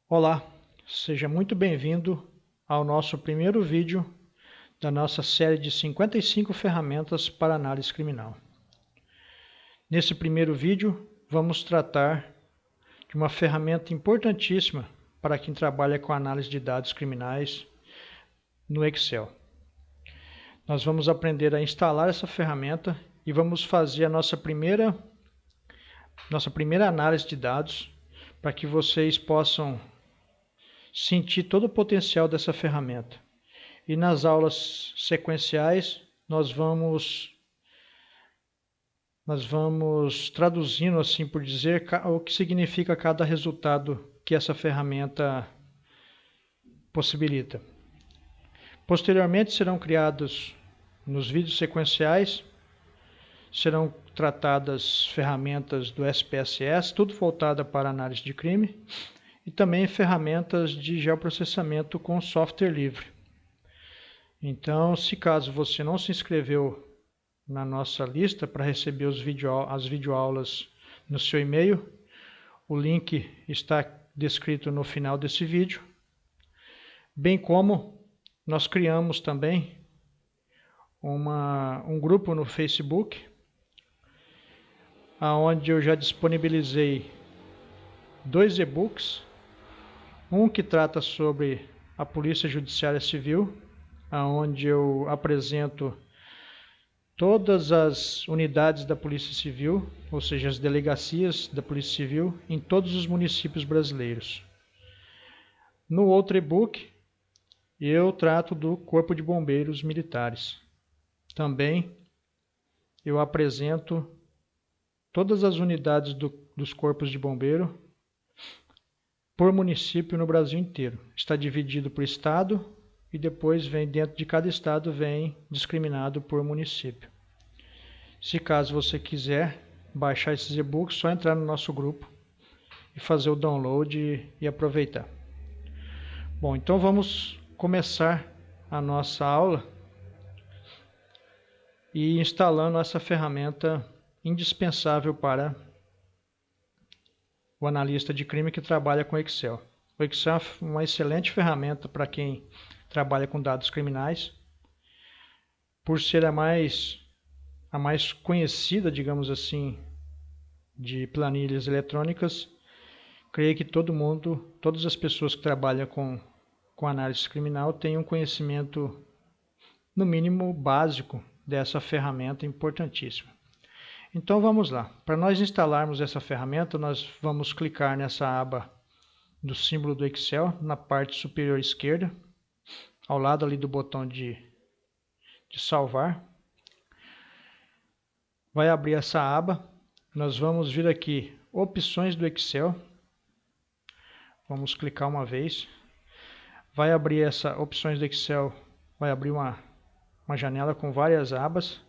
Olá, seja muito bem-vindo ao nosso primeiro vídeo da nossa série de 55 ferramentas para análise criminal. Nesse primeiro vídeo, vamos tratar de uma ferramenta importantíssima para quem trabalha com análise de dados criminais no Excel. Nós vamos aprender a instalar essa ferramenta e vamos fazer a nossa primeira análise de dados para que vocês possam sentir todo o potencial dessa ferramenta. E nas aulas sequenciais nós vamos traduzindo, assim por dizer, o que significa cada resultado que essa ferramenta possibilita. Posteriormente serão criados, nos vídeos sequenciais, serão tratadas ferramentas do SPSS, tudo voltada para análise de crime, e também ferramentas de geoprocessamento com software livre. Então, se caso você não se inscreveu na nossa lista para receber as videoaulas no seu e-mail, o link está descrito no final desse vídeo, bem como nós criamos também um grupo no Facebook, onde eu já disponibilizei 2 e-books, um que trata sobre a Polícia Judiciária Civil, onde eu apresento todas as unidades da Polícia Civil, ou seja, as delegacias da Polícia Civil em todos os municípios brasileiros. No outro e-book, eu trato do Corpo de Bombeiros Militares. Também eu apresento todas as unidades dos corpos de bombeiro por município no Brasil inteiro. Está dividido por estado e depois vem dentro de cada estado vem discriminado por município. Se caso você quiser baixar esses e-books, só entrar no nosso grupo e fazer o download e aproveitar. Bom, então vamos começar a nossa aula e instalando essa ferramenta indispensável para o analista de crime que trabalha com Excel. O Excel é uma excelente ferramenta para quem trabalha com dados criminais, por ser a mais conhecida, digamos assim, de planilhas eletrônicas. Creio que todas as pessoas que trabalham com análise criminal têm um conhecimento, no mínimo, básico dessa ferramenta importantíssima. Então vamos lá. Para nós instalarmos essa ferramenta, nós vamos clicar nessa aba do símbolo do Excel, na parte superior esquerda, ao lado ali do botão de salvar. Vai abrir essa aba, nós vamos vir aqui, opções do Excel, vamos clicar uma vez, vai abrir essa opções do Excel, vai abrir uma janela com várias abas,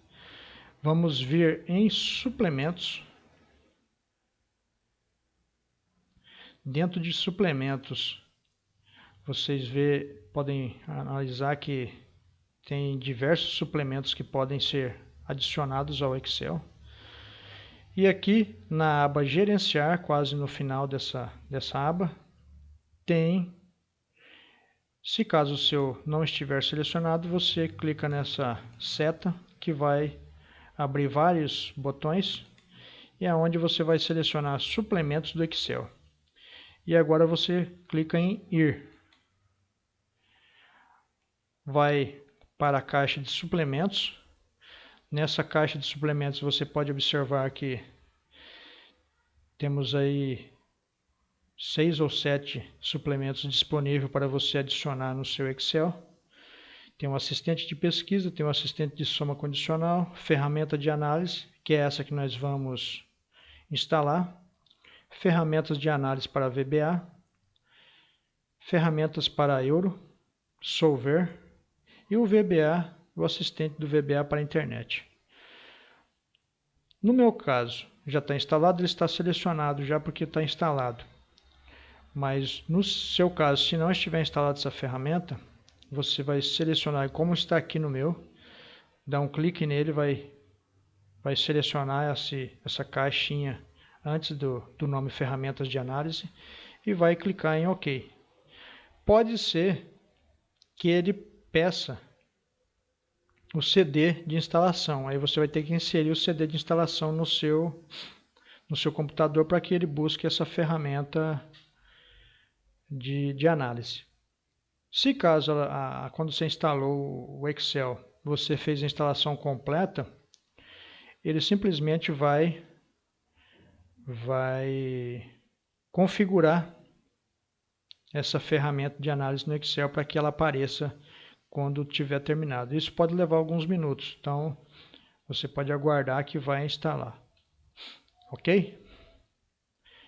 vamos vir em suplementos, dentro de suplementos, vocês podem analisar que tem diversos suplementos que podem ser adicionados ao Excel. E aqui na aba gerenciar, quase no final dessa aba, se caso o seu não estiver selecionado, você clica nessa seta que vai abrir vários botões e é onde você vai selecionar suplementos do Excel. E agora você clica em ir. Vai para a caixa de suplementos. Nessa caixa de suplementos você pode observar que temos aí 6 ou 7 suplementos disponíveis para você adicionar no seu Excel. Tem um assistente de pesquisa, tem um assistente de soma condicional, ferramenta de análise, que é essa que nós vamos instalar, ferramentas de análise para VBA, ferramentas para Euro, Solver e o VBA, o assistente do VBA para a internet. No meu caso, já está instalado, ele está selecionado já porque está instalado. Mas no seu caso, se não estiver instalada essa ferramenta, você vai selecionar como está aqui no meu, dá um clique nele, vai selecionar essa caixinha antes do nome ferramentas de análise e vai clicar em OK. Pode ser que ele peça o CD de instalação. Aí você vai ter que inserir o CD de instalação no seu computador para que ele busque essa ferramenta de análise. Se caso quando você instalou o Excel, você fez a instalação completa, ele simplesmente vai configurar essa ferramenta de análise no Excel para que ela apareça quando tiver terminado. Isso pode levar alguns minutos, então você pode aguardar que vai instalar. Ok?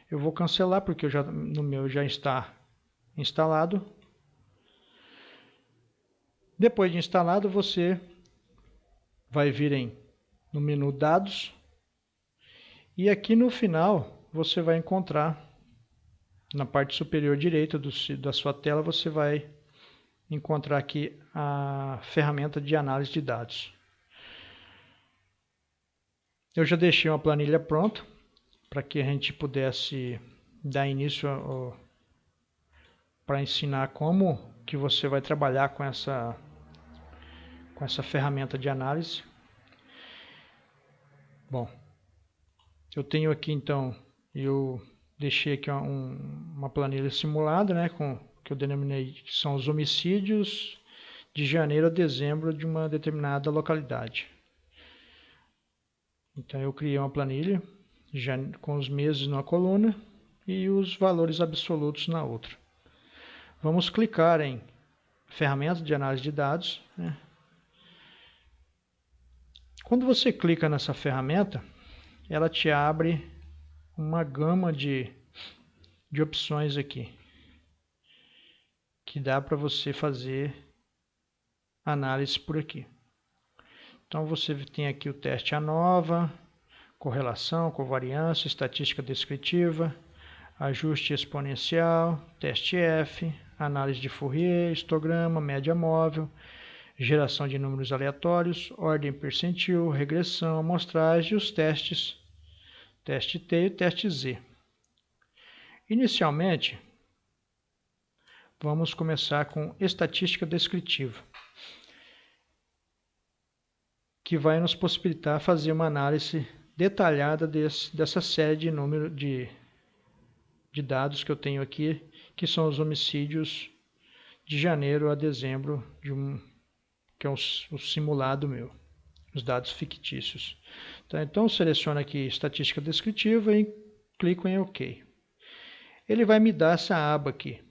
Eu vou cancelar porque no meu já está instalado. Depois de instalado, você vai vir no menu Dados e aqui no final você vai encontrar, na parte superior direita da sua tela, você vai encontrar aqui a ferramenta de análise de dados. Eu já deixei uma planilha pronta para que a gente pudesse dar início para ensinar como que você vai trabalhar com essa ferramenta de análise. Bom, eu tenho aqui então, eu deixei aqui uma planilha simulada, né, que eu denominei que são os homicídios de janeiro a dezembro de uma determinada localidade. Então eu criei uma planilha já com os meses numa coluna e os valores absolutos na outra. Vamos clicar em ferramenta de análise de dados, né? Quando você clica nessa ferramenta, ela te abre uma gama de opções aqui, que dá para você fazer análise por aqui. Então você tem aqui o teste ANOVA, correlação, covariância, estatística descritiva, ajuste exponencial, teste F, análise de Fourier, histograma, média móvel, geração de números aleatórios, ordem percentil, regressão, amostragem e os testes, teste T e teste Z. Inicialmente, vamos começar com estatística descritiva, que vai nos possibilitar fazer uma análise detalhada dessa série de números de dados que eu tenho aqui, que são os homicídios de janeiro a dezembro que é o simulado meu, os dados fictícios. Então seleciono aqui estatística descritiva e clico em OK. Ele vai me dar essa aba aqui.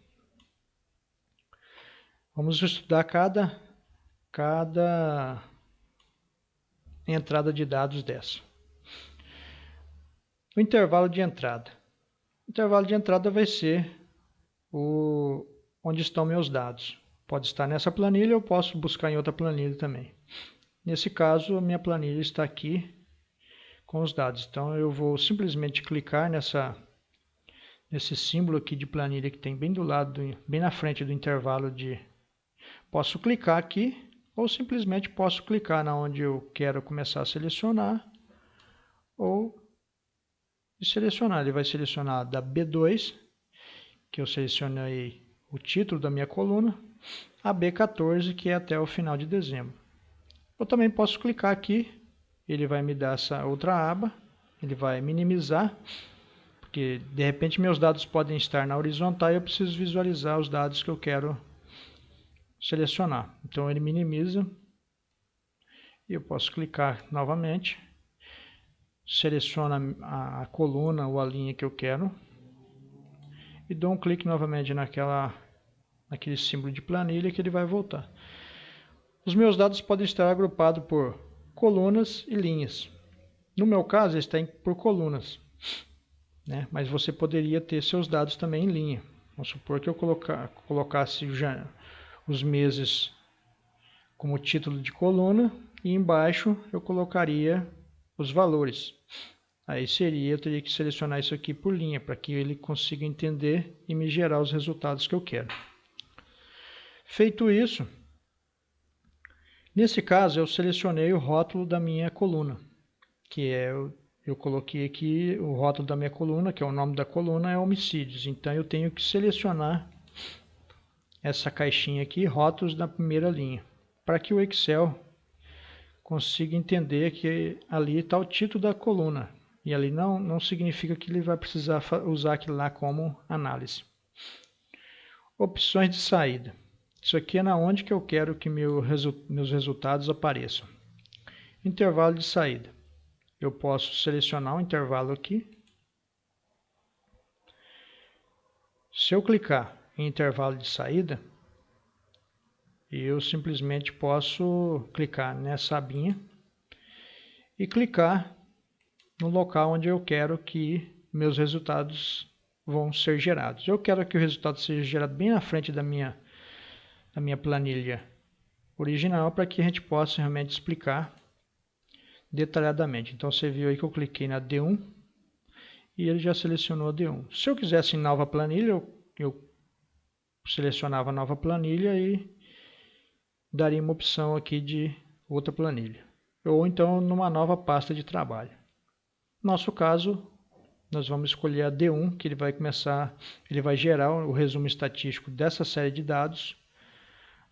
Vamos estudar cada entrada de dados dessa. O intervalo de entrada. O intervalo de entrada vai ser onde estão meus dados. Pode estar nessa planilha, eu posso buscar em outra planilha também. Nesse caso, a minha planilha está aqui com os dados. Então, eu vou simplesmente clicar nesse símbolo aqui de planilha que tem bem do lado, bem na frente do intervalo de... Posso clicar aqui ou simplesmente posso clicar na onde eu quero começar a selecionar ou selecionar. Ele vai selecionar da B2, que eu selecionei o título da minha coluna, a B14, que é até o final de dezembro. Eu também posso clicar aqui, ele vai me dar essa outra aba, ele vai minimizar, porque de repente meus dados podem estar na horizontal e eu preciso visualizar os dados que eu quero selecionar. Então ele minimiza, e eu posso clicar novamente, seleciono a coluna ou a linha que eu quero, e dou um clique novamente naquele símbolo de planilha que ele vai voltar. Os meus dados podem estar agrupados por colunas e linhas. No meu caso, eles estão por colunas, né? Mas você poderia ter seus dados também em linha. Vamos supor que eu colocasse os meses como título de coluna e embaixo eu colocaria os valores. Aí eu teria que selecionar isso aqui por linha, para que ele consiga entender e me gerar os resultados que eu quero. Feito isso, nesse caso eu selecionei o rótulo da minha coluna, que é eu coloquei aqui o rótulo da minha coluna, que é o nome da coluna, é homicídios. Então eu tenho que selecionar essa caixinha aqui, rótulos na primeira linha, para que o Excel consiga entender que ali está o título da coluna. E ali não significa que ele vai precisar usar aquilo lá como análise. Opções de saída. Isso aqui é na onde que eu quero que meus resultados apareçam. Intervalo de saída. Eu posso selecionar um intervalo aqui. Se eu clicar em intervalo de saída, eu simplesmente posso clicar nessa abinha e clicar no local onde eu quero que meus resultados vão ser gerados. Eu quero que o resultado seja gerado bem na frente da minha planilha original, para que a gente possa realmente explicar detalhadamente. Então você viu aí que eu cliquei na D1 e ele já selecionou a D1. Se eu quisesse em nova planilha, eu selecionava a nova planilha e daria uma opção aqui de outra planilha. Ou então numa nova pasta de trabalho. No nosso caso, nós vamos escolher a D1, que ele vai gerar o resumo estatístico dessa série de dados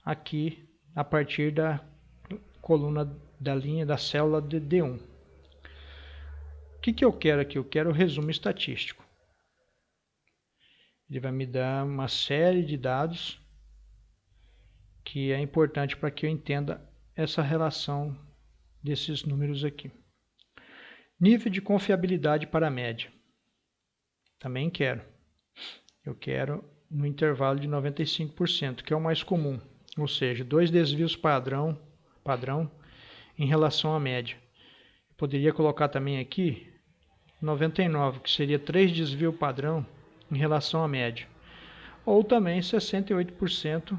aqui a partir da coluna da linha da célula de D1. O que eu quero aqui? Eu quero o resumo estatístico. Ele vai me dar uma série de dados que é importante para que eu entenda essa relação desses números aqui. Nível de confiabilidade para a média. Também quero. Eu quero no intervalo de 95%, que é o mais comum. Ou seja, 2 desvios padrão em relação à média. Eu poderia colocar também aqui 99, que seria 3 desvios padrão em relação à média. Ou também 68%,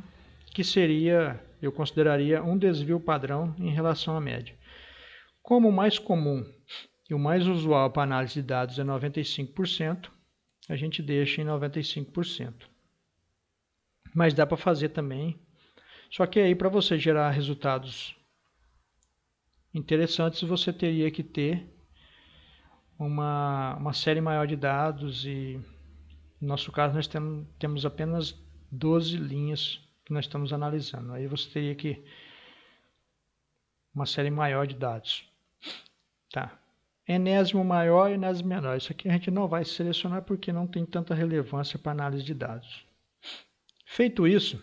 que seria, eu consideraria um desvio padrão em relação à média. Como o mais comum e o mais usual para análise de dados é 95%, a gente deixa em 95%. Mas dá para fazer também. Só que aí, para você gerar resultados interessantes, você teria que ter uma série maior de dados e no nosso caso nós temos apenas 12 linhas que nós estamos analisando. Aí você teria que uma série maior de dados. Tá. Enésimo maior e enésimo menor. Isso aqui a gente não vai selecionar porque não tem tanta relevância para análise de dados. Feito isso,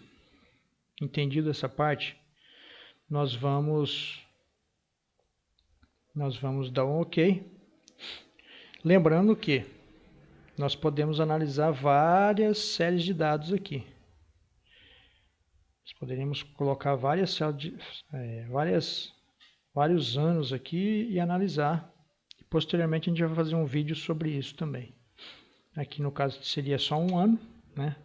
entendido essa parte, nós vamos dar um OK. Lembrando que nós podemos analisar várias séries de dados aqui. Nós poderíamos colocar vários anos aqui e analisar. E posteriormente a gente vai fazer um vídeo sobre isso também. Aqui no caso seria só um ano, né?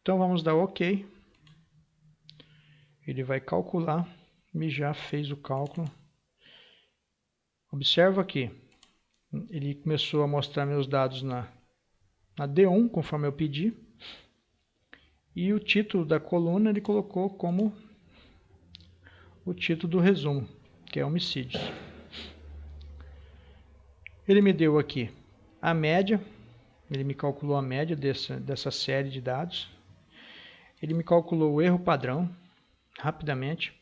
Então vamos dar OK. Ele vai calcular e já fez o cálculo. Observa aqui. Ele começou a mostrar meus dados na D1, conforme eu pedi. E o título da coluna ele colocou como o título do resumo, que é homicídios. Ele me deu aqui a média, ele me calculou a média dessa série de dados. Ele me calculou o erro padrão, rapidamente,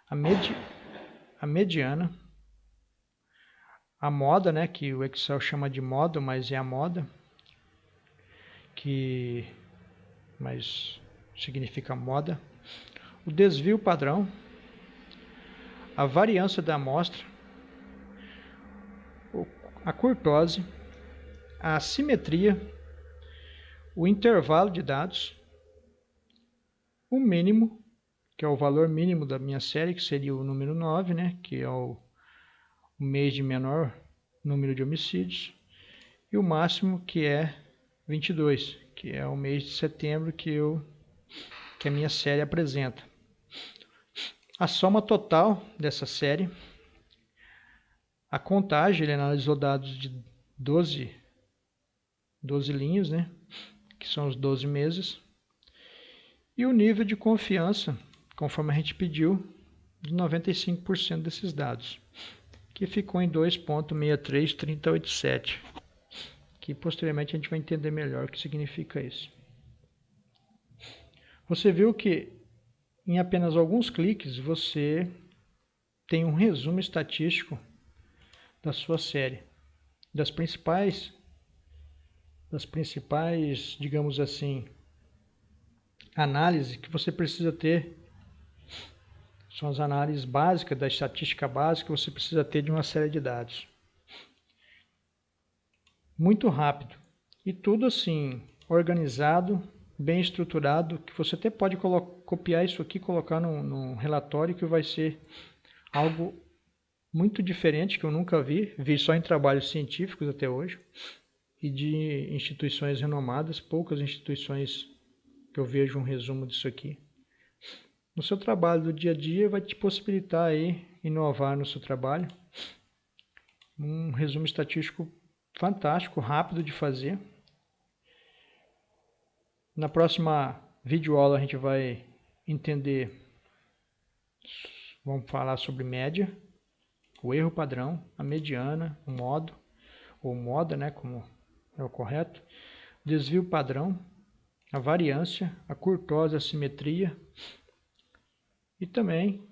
a mediana, a moda, né, que o Excel chama de moda, mas é a moda, mas significa moda, o desvio padrão, a variância da amostra, a curtose, a assimetria, o intervalo de dados, o mínimo, que é o valor mínimo da minha série, que seria o número 9, né, que é o mês de menor número de homicídios, e o máximo, que é 22, que é o mês de setembro que a minha série apresenta. A soma total dessa série, a contagem, ele analisou dados de 12 linhas, né, que são os 12 meses, e o nível de confiança, conforme a gente pediu, de 95% desses dados, que ficou em 2.63387, que posteriormente a gente vai entender melhor o que significa isso. Você viu que em apenas alguns cliques você tem um resumo estatístico da sua série, das principais, digamos assim, análises que você precisa ter. São as análises básicas, da estatística básica que você precisa ter de uma série de dados. Muito rápido. E tudo assim, organizado, bem estruturado, que você até pode copiar isso aqui e colocar num relatório, que vai ser algo muito diferente, que eu nunca vi só em trabalhos científicos até hoje, e de instituições renomadas, poucas instituições que eu vejo um resumo disso aqui. No seu trabalho do dia a dia vai te possibilitar aí inovar no seu trabalho. Um resumo estatístico fantástico, rápido de fazer. Na próxima videoaula a gente vai vamos falar sobre média, o erro padrão, a mediana, o modo, ou moda, né, como é o correto, desvio padrão, a variância, a curtose, a simetria e também,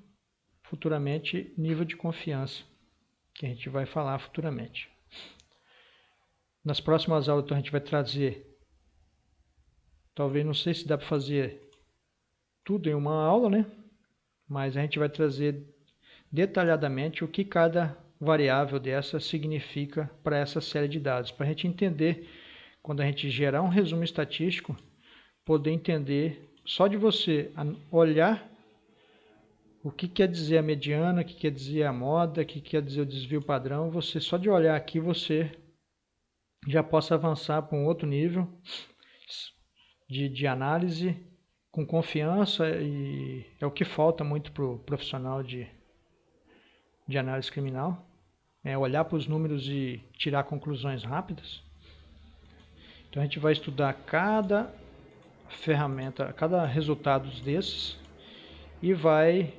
futuramente, nível de confiança, que a gente vai falar futuramente. Nas próximas aulas então, a gente vai trazer, talvez, não sei se dá para fazer tudo em uma aula, né? Mas a gente vai trazer detalhadamente o que cada variável dessa significa para essa série de dados, para a gente entender, quando a gente gerar um resumo estatístico, poder entender, só de você olhar o que quer dizer a mediana, o que quer dizer a moda, o que quer dizer o desvio padrão. Você, só de olhar aqui, você já possa avançar para um outro nível de análise com confiança, e é o que falta muito para o profissional de análise criminal, é olhar para os números e tirar conclusões rápidas. Então a gente vai estudar cada ferramenta, cada resultado desses, e vai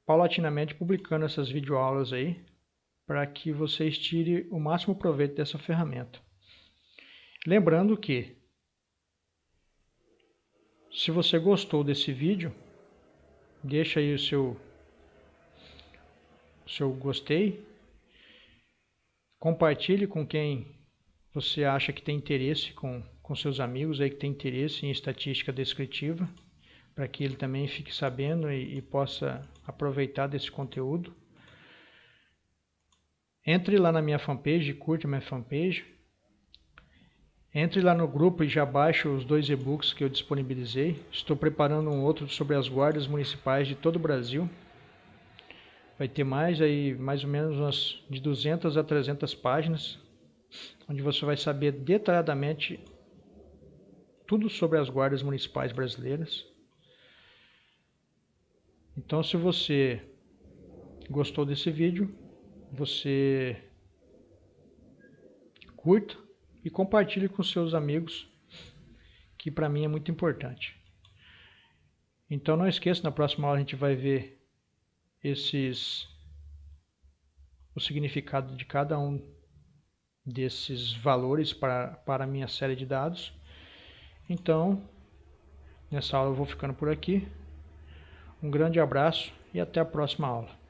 paulatinamente publicando essas videoaulas aí, para que vocês tirem o máximo proveito dessa ferramenta. Lembrando que, se você gostou desse vídeo, deixa aí o seu gostei, compartilhe com quem você acha que tem interesse, com seus amigos aí que tem interesse em estatística descritiva, para que ele também fique sabendo e possa aproveitar desse conteúdo. Entre lá na minha fanpage, curta minha fanpage. Entre lá no grupo e já baixe os 2 e-books que eu disponibilizei. Estou preparando um outro sobre as guardas municipais de todo o Brasil. Vai ter mais ou menos umas de 200 a 300 páginas, onde você vai saber detalhadamente tudo sobre as guardas municipais brasileiras. Então, se você gostou desse vídeo, você curta e compartilhe com seus amigos, que para mim é muito importante. Então não esqueça, na próxima aula a gente vai ver o significado de cada um desses valores para a minha série de dados. Então, nessa aula eu vou ficando por aqui. Um grande abraço e até a próxima aula.